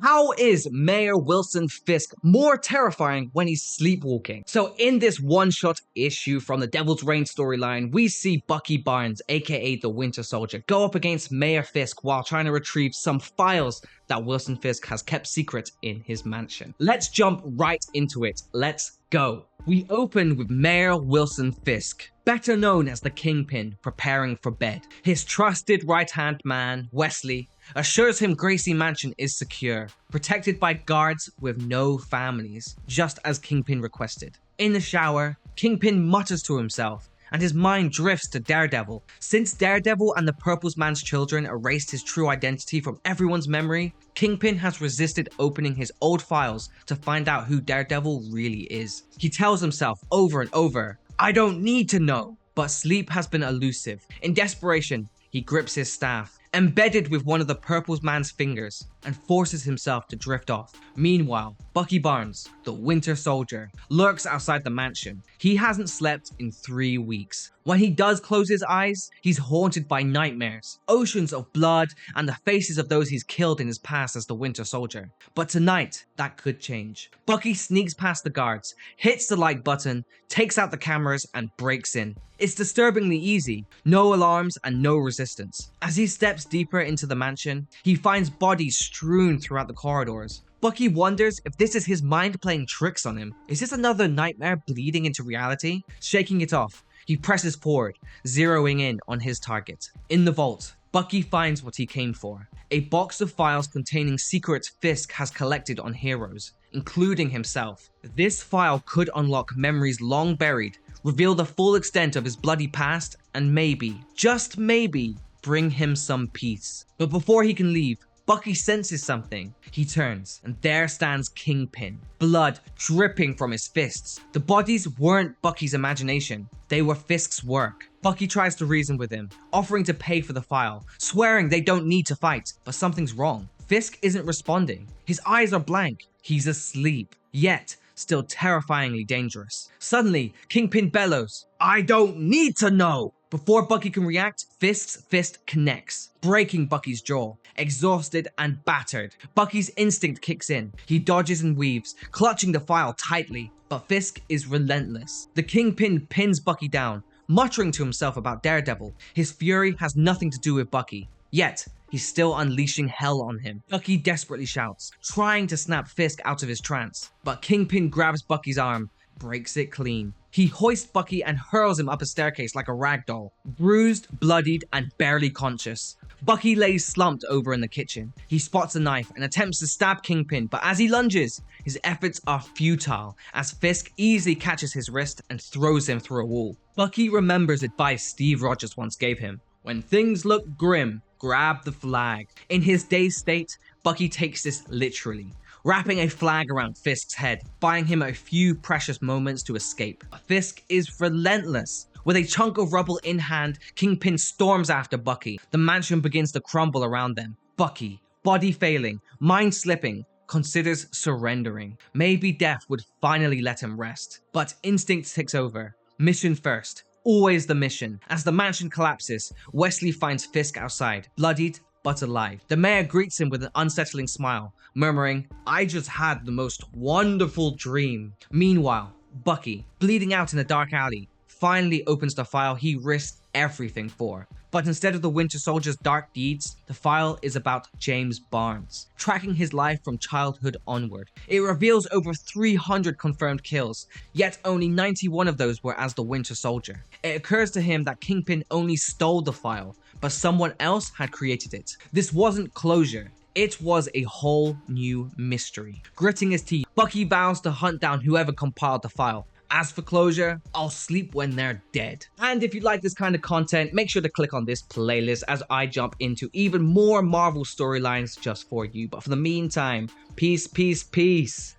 How is Mayor Wilson Fisk more terrifying when he's sleepwalking? So in this one-shot issue from the Devil's Reign storyline, we see Bucky Barnes, aka the Winter Soldier, go up against Mayor Fisk while trying to retrieve some files that Wilson Fisk has kept secret in his mansion. Let's jump right into it. Let's go. We open with Mayor Wilson Fisk, better known as the Kingpin, preparing for bed. His trusted right-hand man, Wesley, assures him Gracie Mansion is secure, protected by guards with no families, just as Kingpin requested. In the shower, Kingpin mutters to himself, and his mind drifts to Daredevil. Since Daredevil and the Purple Man's children erased his true identity from everyone's memory, Kingpin has resisted opening his old files to find out who Daredevil really is. He tells himself over and over, "I don't need to know," but sleep has been elusive. In desperation, he grips his staff, embedded with one of the Purple Man's fingers, and forces himself to drift off. Meanwhile, Bucky Barnes, the Winter Soldier, lurks outside the mansion. He hasn't slept in 3 weeks. When he does close his eyes, he's haunted by nightmares, oceans of blood, and the faces of those he's killed in his past as the Winter Soldier. But tonight, that could change. Bucky sneaks past the guards, hits the like button, takes out the cameras, and breaks in. It's disturbingly easy, no alarms and no resistance. As he steps deeper into the mansion, he finds bodies strewn throughout the corridors. Bucky wonders if this is his mind playing tricks on him. Is this another nightmare bleeding into reality? Shaking it off, he presses forward, zeroing in on his target. In the vault, Bucky finds what he came for. A box of files containing secrets Fisk has collected on heroes, including himself. This file could unlock memories long buried, reveal the full extent of his bloody past, and maybe, just maybe, bring him some peace. But before he can leave, Bucky senses something. He turns, and there stands Kingpin, blood dripping from his fists. The bodies weren't Bucky's imagination, they were Fisk's work. Bucky tries to reason with him, offering to pay for the file, swearing they don't need to fight, but something's wrong. Fisk isn't responding. His eyes are blank. He's asleep, yet still terrifyingly dangerous. Suddenly, Kingpin bellows, "I don't need to know!" Before Bucky can react, Fisk's fist connects, breaking Bucky's jaw. Exhausted and battered, Bucky's instinct kicks in. He dodges and weaves, clutching the file tightly, but Fisk is relentless. The Kingpin pins Bucky down, muttering to himself about Daredevil. His fury has nothing to do with Bucky, yet he's still unleashing hell on him. Bucky desperately shouts, trying to snap Fisk out of his trance, but Kingpin grabs Bucky's arm, breaks it clean. He hoists Bucky and hurls him up a staircase like a ragdoll, bruised, bloodied, and barely conscious. Bucky lays slumped over in the kitchen. He spots a knife and attempts to stab Kingpin, but as he lunges, his efforts are futile as Fisk easily catches his wrist and throws him through a wall. Bucky remembers advice Steve Rogers once gave him: when things look grim, grab the flag. In his dazed state, Bucky takes this literally, wrapping a flag around Fisk's head, buying him a few precious moments to escape. Fisk is relentless. With a chunk of rubble in hand, Kingpin storms after Bucky. The mansion begins to crumble around them. Bucky, body failing, mind slipping, considers surrendering. Maybe death would finally let him rest. But instinct takes over. Mission first. Always the mission. As the mansion collapses, Wesley finds Fisk outside, bloodied but alive. The mayor greets him with an unsettling smile, murmuring, "I just had the most wonderful dream." Meanwhile, Bucky, bleeding out in a dark alley, finally opens the file he risked everything for. But instead of the Winter Soldier's dark deeds, the file is about James Barnes, tracking his life from childhood onward. It reveals over 300 confirmed kills, yet only 91 of those were as the Winter Soldier. It occurs to him that Kingpin only stole the file, but someone else had created it. This wasn't closure. It was a whole new mystery. Gritting his teeth, Bucky vows to hunt down whoever compiled the file. As for closure, I'll sleep when they're dead. And if you like this kind of content, make sure to click on this playlist as I jump into even more Marvel storylines just for you. But for the meantime, peace, peace, peace.